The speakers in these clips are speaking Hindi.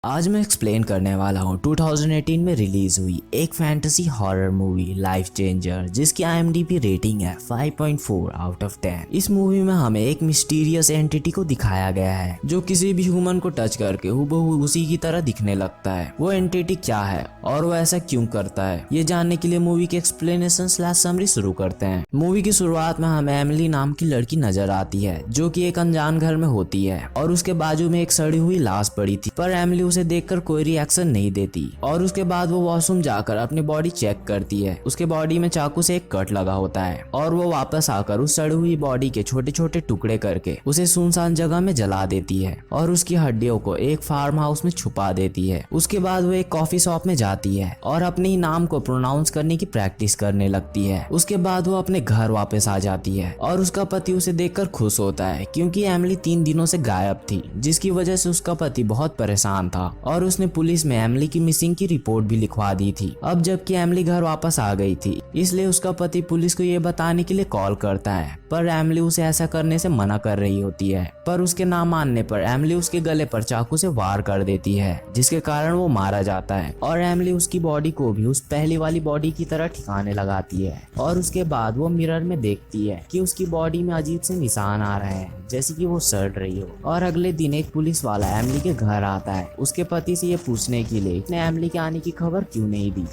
आज मैं एक्सप्लेन करने वाला हूँ 2018 में रिलीज हुई एक fantasy horror movie life changer, जिसकी IMDb रेटिंग है 5.4 आउट ऑफ 10। इस मूवी में हमें एक मिस्टीरियस एंटिटी को दिखाया गया है जो किसी भी ह्यूमन को टच करके हूबहू उसी की तरह दिखने लगता है। वो एंटिटी क्या है और वो ऐसा क्यों करता है, ये जानने के लिए मूवी की एक्सप्लेनेशन स्लैश समरी शुरू करते हैं। मूवी की शुरुआत में हमें एमिली नाम की लड़की नजर आती है जो कि एक अनजान घर में होती है और उसके बाजू में एक सड़ी हुई लाश पड़ी थी, पर एमिली उसे देखकर कोई रिएक्शन नहीं देती। और उसके बाद वो वॉशरूम जाकर अपनी बॉडी चेक करती है। उसके बॉडी में चाकू से एक कट लगा होता है और वो वापस आकर उस सड़ी हुई बॉडी के छोटे छोटे टुकड़े करके उसे सुनसान जगह में जला देती है और उसकी हड्डियों को एक फार्म हाउस में छुपा देती है। उसके बाद वो एक कॉफी शॉप में जाती है और अपने ही नाम को प्रोनाउंस करने की प्रैक्टिस करने लगती है। उसके बाद वो अपने घर वापस आ जाती है और उसका पति उसे देखकर खुश होता है क्योंकि एमिली 3 दिनों से गायब थी, जिसकी वजह से उसका पति बहुत परेशान था और उसने पुलिस में एमिली की मिसिंग की रिपोर्ट भी लिखवा दी थी। अब जबकि एमिली घर वापस आ गई थी, इसलिए उसका पति पुलिस को ये बताने के लिए कॉल करता है, पर एमिली उसे ऐसा करने से मना कर रही होती है। पर उसके ना मानने पर एमिली उसके गले पर चाकू से वार कर देती है, जिसके कारण वो मारा जाता है और एमिली उसकी बॉडी को भी उस पहली वाली बॉडी की तरह ठिकाने लगाती है। और उसके बाद वो मिरर में देखती है कि उसकी बॉडी में अजीब से निशान आ रहे हैं, जैसे कि वो सड़ रही हो। और अगले दिन एक पुलिस वाला एमिली के घर आता है उसके पति से ये पूछने के लिए उसने एमिली के आने की खबर क्यों नहीं दी।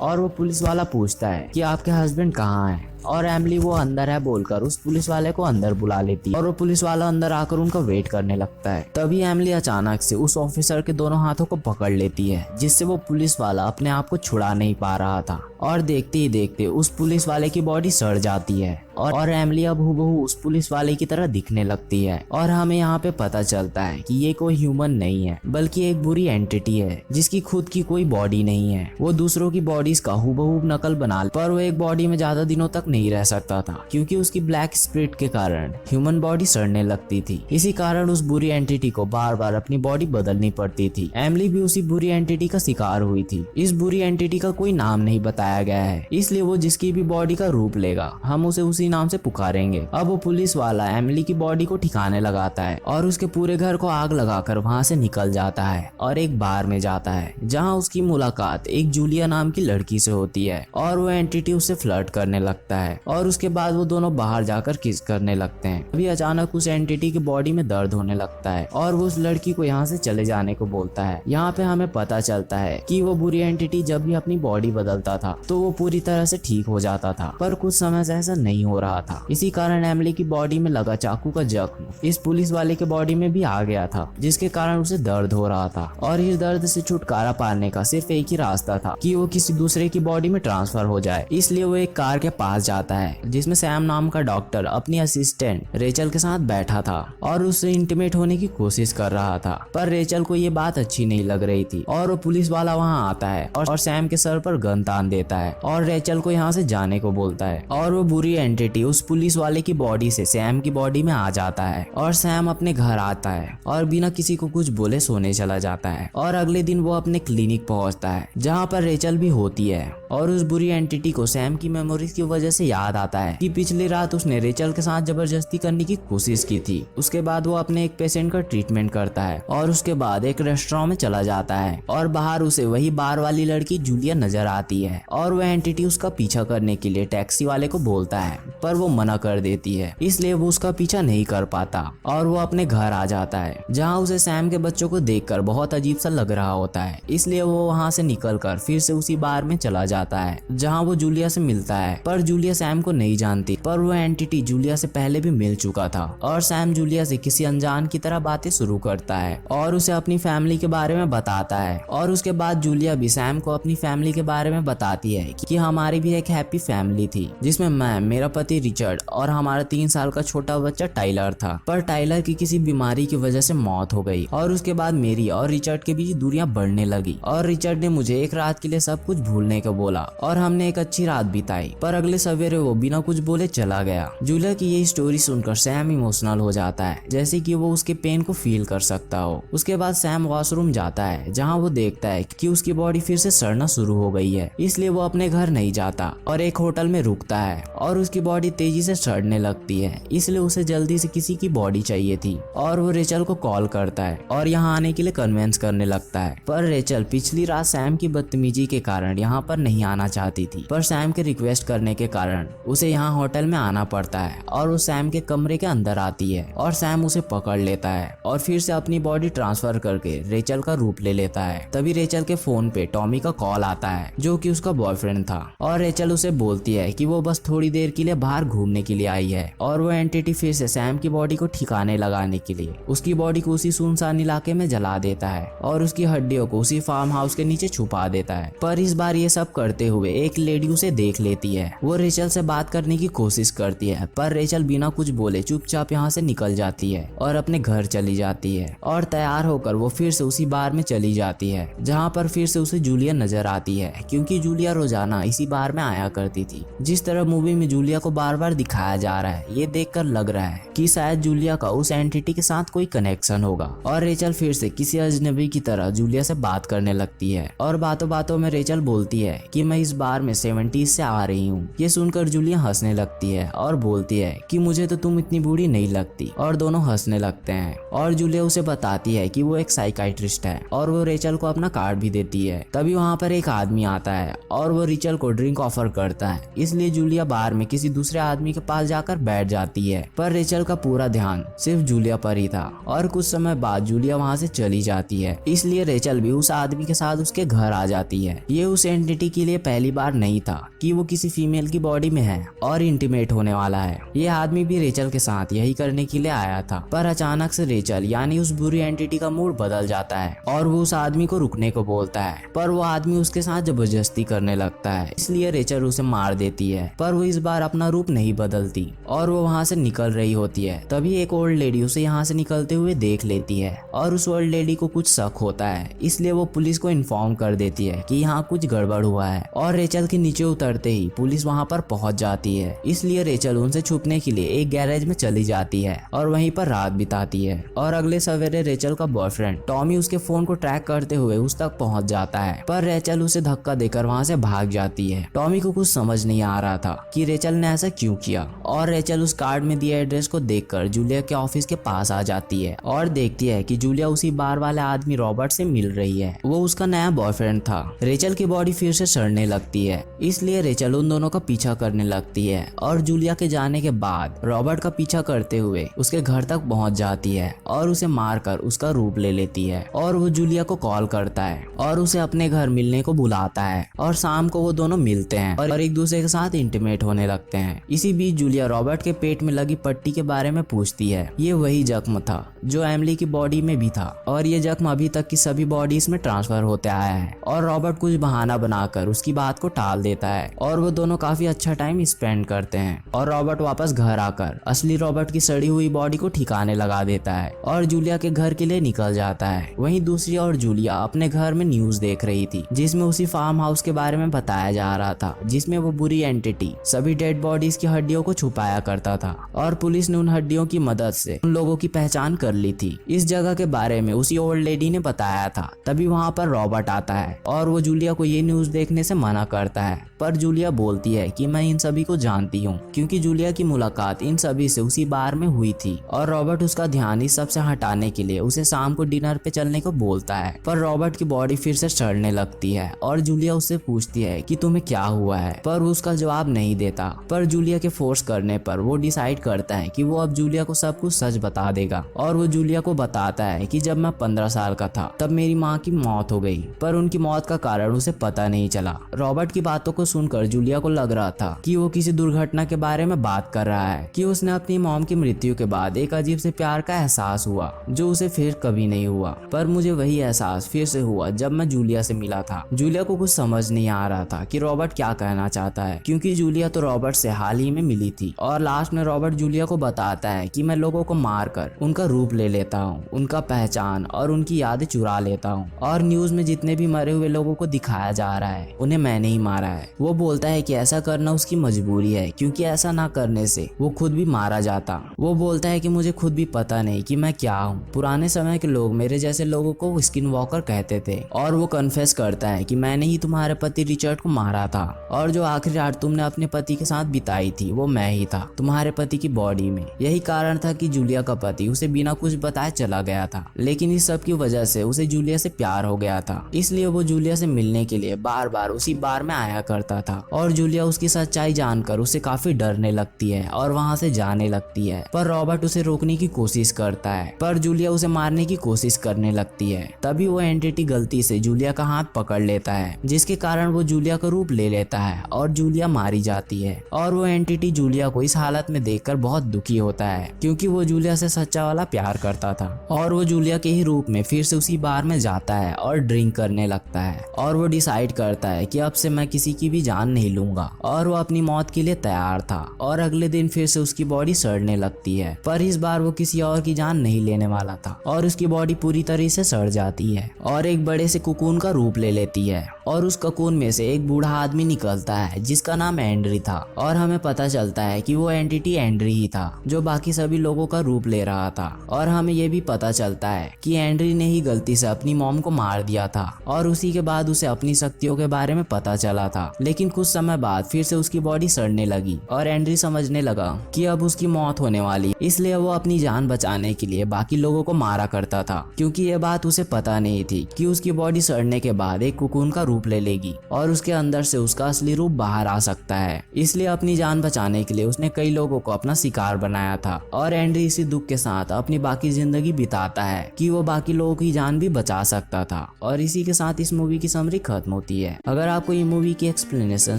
और वो पुलिस वाला पूछता है कि आपके हस्बैंड कहाँ हैं, और एमिली वो अंदर है बोलकर उस पुलिस वाले को अंदर बुला लेती है और वो पुलिस वाला अंदर आकर उनका वेट करने लगता है। तभी एमिली अचानक से उस ऑफिसर के दोनों हाथों को पकड़ लेती है, जिससे वो पुलिस वाला अपने आप को छुड़ा नहीं पा रहा था। और देखते ही देखते उस पुलिस वाले की बॉडी सड़ जाती है और एमिली अब हूबहू उस पुलिस वाले की तरह दिखने लगती है। और हमें यहाँ पे पता चलता है कि ये कोई ह्यूमन नहीं है बल्कि एक बुरी एंटिटी है जिसकी खुद की कोई बॉडी नहीं है। वो दूसरों की बॉडीज का हूबहू नकल बना, पर वो एक बॉडी में ज्यादा दिनों तक नहीं रह सकता था क्योंकि उसकी ब्लैक स्पिरिट के कारण ह्यूमन बॉडी सड़ने लगती थी। इसी कारण उस बुरी एंटिटी को बार बार अपनी बॉडी बदलनी पड़ती थी। एमिली भी उसी बुरी एंटिटी का शिकार हुई थी। इस बुरी एंटिटी का कोई नाम नहीं बताया गया है, इसलिए वो जिसकी भी बॉडी का रूप लेगा हम उसे उसी नाम से पुकारेंगे। अब वो पुलिस वाला एमिली की बॉडी को ठिकाने लगाता है और उसके पूरे घर को आग लगाकर वहां से निकल जाता है और एक बार में जाता है जहां उसकी मुलाकात एक जूलिया नाम की लड़की से होती है और वो एंटिटी उससे फ्लर्ट करने लगता है और उसके बाद वो दोनों बाहर जाकर किस करने लगते हैं। अभी अचानक उस एंटिटी की बॉडी में दर्द होने लगता है और वो उस लड़की को यहाँ से चले जाने को बोलता है। यहाँ पे हमें पता चलता है कि वो बुरी एंटिटी जब भी अपनी बॉडी बदलता था तो वो पूरी तरह से ठीक हो जाता था, पर कुछ समय से ऐसा नहीं हो रहा था। इसी कारण एमिली की बॉडी में लगा चाकू का जख्म इस पुलिस वाले के बॉडी में भी आ गया था, जिसके कारण उसे दर्द हो रहा था। और इस दर्द से छुटकारा पाने का सिर्फ एक ही रास्ता था कि वो किसी दूसरे की बॉडी में ट्रांसफर हो जाए। इसलिए वो एक कार के पास जाता है जिसमें सैम नाम का डॉक्टर अपनी असिस्टेंट रेचल के साथ बैठा था और उससे इंटीमेट होने की कोशिश कर रहा था, पर रेचल को ये बात अच्छी नहीं लग रही थी। और वो पुलिस वाला वहाँ आता है और सैम के सर पर गन तान देता है और रेचल को यहाँ से जाने को बोलता है। और वो बुरी एंटिटी उस पुलिस वाले की बॉडी से सैम की बॉडी में आ जाता है और सैम अपने घर आता है और बिना किसी को कुछ बोले सोने चला जाता है। और अगले दिन वो अपने क्लिनिक पहुंचता है जहाँ पर रेचल भी होती है और उस बुरी एंटिटी को सैम की मेमोरीज की वजह से याद आता है कि पिछली रात उसने रेचल के साथ जबरदस्ती करने की कोशिश की थी। उसके बाद वो अपने एक पेशेंट का ट्रीटमेंट करता है और उसके बाद एक रेस्टोरेंट में चला जाता है और बाहर उसे वही बार वाली लड़की जूलिया नजर आती है और वह एंटिटी उसका पीछा करने के लिए टैक्सी वाले को बोलता है, पर वो मना कर देती है, इसलिए वो उसका पीछा नहीं कर पाता और वो अपने घर आ जाता है जहाँ उसे सैम के बच्चों को देखकर बहुत अजीब सा लग रहा होता है। इसलिए वो वहाँ से निकलकर फिर से उसी बार में चला जाता है जहाँ वो जूलिया से मिलता है, पर जूलिया सैम को नहीं जानती, पर वो एंटिटी जूलिया से पहले भी मिल चुका था। और सैम जूलिया से किसी अनजान की तरह बातें शुरू करता है और उसे अपनी फैमिली के बारे में बताता है। और उसके बाद जूलिया भी सैम को अपनी फैमिली के बारे में बताती है कि हमारी भी एक हैप्पी फैमिली थी जिसमें मैं, मेरा पति रिचर्ड और हमारा 3 साल का छोटा बच्चा टाइलर था, पर टाइलर की किसी बीमारी की वजह से मौत हो गई। और उसके बाद मेरी और रिचर्ड के बीच दूरियां बढ़ने लगी और रिचर्ड ने मुझे एक रात के लिए सब कुछ भूलने को बोला बोला और हमने एक अच्छी रात बिताई। पर अगले सवेरे वो बिना कुछ बोले चला गया। जूलिया की ये स्टोरी सुनकर सैम इमोशनल हो जाता है, जैसे कि वो उसके पेन को फील कर सकता हो। उसके बाद सैम वॉशरूम जाता है, जहाँ वो देखता है कि उसकी बॉडी फिर से सड़ना शुरू हो गई है। इसलिए वो अपने घर नहीं जाता और एक होटल में रुकता है और उसकी बॉडी तेजी से सड़ने लगती है। इसलिए उसे जल्दी से किसी की बॉडी चाहिए थी और वो रेचल को कॉल करता है और यहाँ आने के लिए कन्विंस करने लगता है। पर रेचल पिछली रात सैम की बदतमीजी के कारण यहाँ पर नहीं आना चाहती थी, पर सैम के रिक्वेस्ट करने के कारण उसे यहाँ होटल में आना पड़ता है और वो सैम के कमरे के अंदर आती है और सैम उसे पकड़ लेता है और फिर से अपनी बॉडी ट्रांसफर करके रेचल का रूप ले लेता है। तभी रेचल के फोन पे टॉमी का कॉल आता है, जो कि उसका बॉयफ्रेंड था, और रेचल उसे बोलती है कि वो बस थोड़ी देर के लिए बाहर घूमने के लिए आई है। और वो एंटिटी फिर से सैम की बॉडी को ठिकाने लगाने के लिए उसकी बॉडी को उसी सुनसान इलाके में जला देता है और उसकी हड्डियों को उसी फार्म हाउस के नीचे छुपा देता है। पर इस बार ये सब करते हुए एक लेडी उसे देख लेती है। वो रेचल से बात करने की कोशिश करती है, पर रेचल बिना कुछ बोले चुपचाप यहाँ से निकल जाती है और अपने घर चली जाती है। और तैयार होकर वो फिर से उसी बार में चली जाती है, जहाँ पर फिर से उसे जूलिया नजर आती है, क्योंकि जूलिया रोजाना इसी बार में आया करती थी। जिस तरह मूवी में जूलिया को बार बार दिखाया जा रहा है, ये देखकर लग रहा है कि शायद जूलिया का उस एंटिटी के साथ कोई कनेक्शन होगा। और रेचल फिर से किसी अजनबी की तरह जूलिया से बात करने लगती है और बातों बातों में रेचल बोलती है कि मैं इस बार में 70s से आ रही हूँ। ये सुनकर जूलिया हंसने लगती है और बोलती है कि मुझे तो तुम इतनी बूढ़ी नहीं लगती, और दोनों हंसने लगते हैं। और जूलिया उसे बताती है कि वो एक साइकाइट्रिस्ट है और वो रेचल को अपना कार्ड भी देती है। तभी वहाँ पर एक आदमी आता है और वो रेचल को ड्रिंक ऑफर करता है, इसलिए जूलिया बार में किसी दूसरे आदमी के पास जाकर बैठ जाती है। पर रेचल का पूरा ध्यान सिर्फ जूलिया पर ही था और कुछ समय बाद जूलिया वहाँ से चली जाती है। इसलिए रेचल भी उस आदमी के साथ उसके घर आ जाती है। ये उस एंटिटी के लिए पहली बार नहीं था कि वो किसी फीमेल की बॉडी में है और इंटीमेट होने वाला है। ये आदमी भी रेचल के साथ यही करने के लिए आया था। पर अचानक से रेचल यानी उस बुरी एंटिटी का मूड बदल जाता है और वो उस आदमी को रुकने को बोलता है, पर वो आदमी उसके साथ जबरदस्ती करने लगता है। इसलिए रेचल उसे मार देती है, पर वो इस बार अपना रूप नहीं बदलती और वो वहाँ से निकल रही होती है। तभी एक ओल्ड लेडी उसे यहाँ से निकलते हुए देख लेती है और उस ओल्ड लेडी को कुछ शक होता है, इसलिए वो पुलिस को इन्फॉर्म कर देती है कि यहाँ कुछ गड़बड़ हुआ है। और रेचल के नीचे उतरते ही पुलिस वहाँ पर पहुँच जाती है। इसलिए रेचल उनसे छुपने के लिए एक गैरेज में चली जाती है और वहीं पर रात बिताती है। और अगले सवेरे रेचल का बॉयफ्रेंड टॉमी उसके फोन को ट्रैक करते हुए उस तक पहुंच जाता है, पर रेचल उसे धक्का देकर वहां से भाग जाती है। टॉमी को कुछ समझ नहीं आ रहा था कि रेचल ने ऐसा क्यों किया, और रेचल उस कार्ड में दिए एड्रेस को देखकर जूलिया के ऑफिस के पास आ जाती है और देखती है कि जूलिया उसी बार वाले आदमी रॉबर्ट से मिल रही है। वो उसका नया बॉयफ्रेंड था। रेचल की बॉडी फिर से सड़ने लगती है, इसलिए रेचल उन दोनों का पीछा करने लगती है और जूलिया के जाने के बाद रॉबर्ट का पीछा करते हुए उसके घर तक पहुंच जाती है और उसे मारकर उसका रूप ले लेती है। और वो जूलिया को कॉल करता है और उसे अपने घर मिलने को बुलाता है और शाम को वो दोनों मिलते हैं और एक दूसरे के साथ इंटीमेट होने लगते हैं। इसी बीच जूलिया रॉबर्ट के पेट में लगी पट्टी के बारे में पूछती है। ये वही जख्म था जो एमिली की बॉडी में भी था और ये जख्म अभी तक की सभी बॉडीज में ट्रांसफर होते आया है। और रॉबर्ट कुछ बहाना बनाकर उसकी बात को टाल देता है और वो दोनों काफी अच्छा टाइम स्पेंड करते हैं। और रॉबर्ट वापस घर आकर असली रॉबर्ट की सड़ी हुई बॉडी को ठिकाने लगा देता है और जूलिया के घर के लिए निकल जाता है। वहीं दूसरी ओर जूलिया अपने घर में न्यूज देख रही थी, जिसमें उसी फार्म हाउस के बारे में बताया जा रहा था, जिसमें वो बुरी एंटिटी सभी डेड बॉडीज की हड्डियों को छुपाया करता था और पुलिस ने उन हड्डियों की मदद से उन लोगों की पहचान कर ली थी। इस जगह के बारे में उसी ओल्ड लेडी ने बताया था। तभी वहाँ पर रॉबर्ट आता है और वो जूलिया को ये न्यूज देखने से मना करता है, पर जूलिया बोलती है कि मैं इन सभी को जानती हूँ, क्योंकि जूलिया की मुलाकात इन सभी से उसी बार में हुई थी। और रॉबर्ट उसका ध्यान इस सब से हटाने के लिए उसे शाम को डिनर पे चलने को बोलता है। पर रॉबर्ट की बॉडी फिर से सड़ने लगती है और जूलिया उससे पूछती है कि तुम्हें क्या हुआ है, पर वो उसका जवाब नहीं देता। पर जूलिया के फोर्स करने पर वो डिसाइड करता है कि वो अब जूलिया को सब कुछ सच बता देगा। और वो जूलिया को बताता है कि जब मैं 15 साल का था तब मेरी माँ की मौत हो गई, पर उनकी मौत का कारण उसे पता नहीं चला। रॉबर्ट की बातों को सुनकर जूलिया को लग रहा था कि वो किसी दुर्घटना के बारे में बात कर रहा है, कि उसने अपनी मॉम की मृत्यु के बाद एक अजीब से प्यार का एहसास हुआ जो उसे फिर कभी नहीं हुआ। पर मुझे वही एहसास फिर से हुआ जब मैं जूलिया से मिला था। जूलिया को कुछ समझ नहीं आ रहा था कि रॉबर्ट क्या कहना चाहता है, क्योंकि जूलिया तो रॉबर्ट से हाल ही में मिली थी। और लास्ट में रॉबर्ट जूलिया को बताता है कि मैं लोगों को मारकर उनका रूप ले लेता हूँ, उनका पहचान और उनकी यादें चुरा लेता हूँ, और न्यूज में जितने भी मरे हुए लोगों को दिखाया जा रहा है उन्हें मैंने ही मारा है। वो बोलता है कि ऐसा करना उसकी मजबूरी है, क्योंकि ऐसा ना करने से वो खुद भी मारा जाता। वो बोलता है कि मुझे खुद भी पता नहीं कि मैं क्या हूँ। पुराने समय के लोग मेरे जैसे लोगों को स्किन वॉकर कहते थे। और वो कन्फेस करता है कि मैंने ही तुम्हारे पति रिचर्ड को मारा था, और जो आखिरी रात तुमने अपने पति के साथ बिताई थी वो मैं ही था तुम्हारे पति की बॉडी में। यही कारण था कि जूलिया का पति उसे बिना कुछ बताए चला गया था, लेकिन इस सब की वजह से उसे जूलिया से प्यार हो गया था। इसलिए वो जूलिया से मिलने के लिए बार बार उसी बार में आया करता था। और जूलिया उसकी सच्चाई जानकर उसे काफी डरने लगती है और वहाँ से जाने लगती है। पर रॉबर्ट उसे रोकने की कोशिश करता है, पर जूलिया उसे मारने की कोशिश करने लगती है। तभी वो एंटिटी गलती से जूलिया का हाथ पकड़ लेता है, जिसके कारण वो जूलिया का रूप ले लेता है और जूलिया मारी जाती है। और वो एंटिटी जूलिया को इस हालत में देखकर बहुत दुखी होता है, क्योंकि वो जूलिया से सच्चा वाला प्यार करता था। और वो जूलिया के ही रूप में फिर से उसी बार में जाता है और ड्रिंक करने लगता है। और वो डिसाइड करता है कि अब से मैं किसी की भी जान नहीं लूंगा, और वो अपनी मौत के लिए तैयार था। और अगले दिन फिर से उसकी बॉडी सड़ने लगती है, पर इस बार वो किसी और की जान नहीं लेने वाला था, और उसकी बॉडी पूरी तरह से सड़ जाती है और एक बड़े से कुकून का रूप ले लेती है। और उस ककून में से एक बूढ़ा आदमी निकलता है जिसका नाम एंड्री था। और हमें पता चलता है कि वो एंटिटी एंड्री ही था जो बाकी सभी लोगों का रूप ले रहा था। और हमें ये भी पता चलता है कि एंड्री ने ही गलती से अपनी मॉम को मार दिया था, और उसी के बाद उसे अपनी शक्तियों के बारे में पता चला था। लेकिन कुछ समय बाद फिर से उसकी बॉडी सड़ने लगी और एंड्री समझने लगा कि अब उसकी मौत होने वाली, इसलिए वो अपनी जान बचाने के लिए बाकी लोगों को मारा करता था, क्योंकि ये बात उसे पता नहीं थी कि उसकी बॉडी सड़ने के बाद एक कुकून का रूप ले लेगी और उसके अंदर से उसका असली रूप बाहर आ सकता है। इसलिए अपनी जान बचाने के लिए उसने कई लोगों को अपना शिकार बनाया था। और एंड्री इसी दुख के साथ अपनी बाकी जिंदगी बिताता है कि वो बाकी लोगों की जान भी बचा सकता था। और इसी के साथ इस मूवी की समरी खत्म होती है। अगर आपको ये मूवी की एक्सप्लेनेशन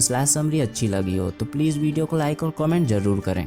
/ समरी अच्छी लगी हो तो प्लीज वीडियो को लाइक और कमेंट जरूर करें।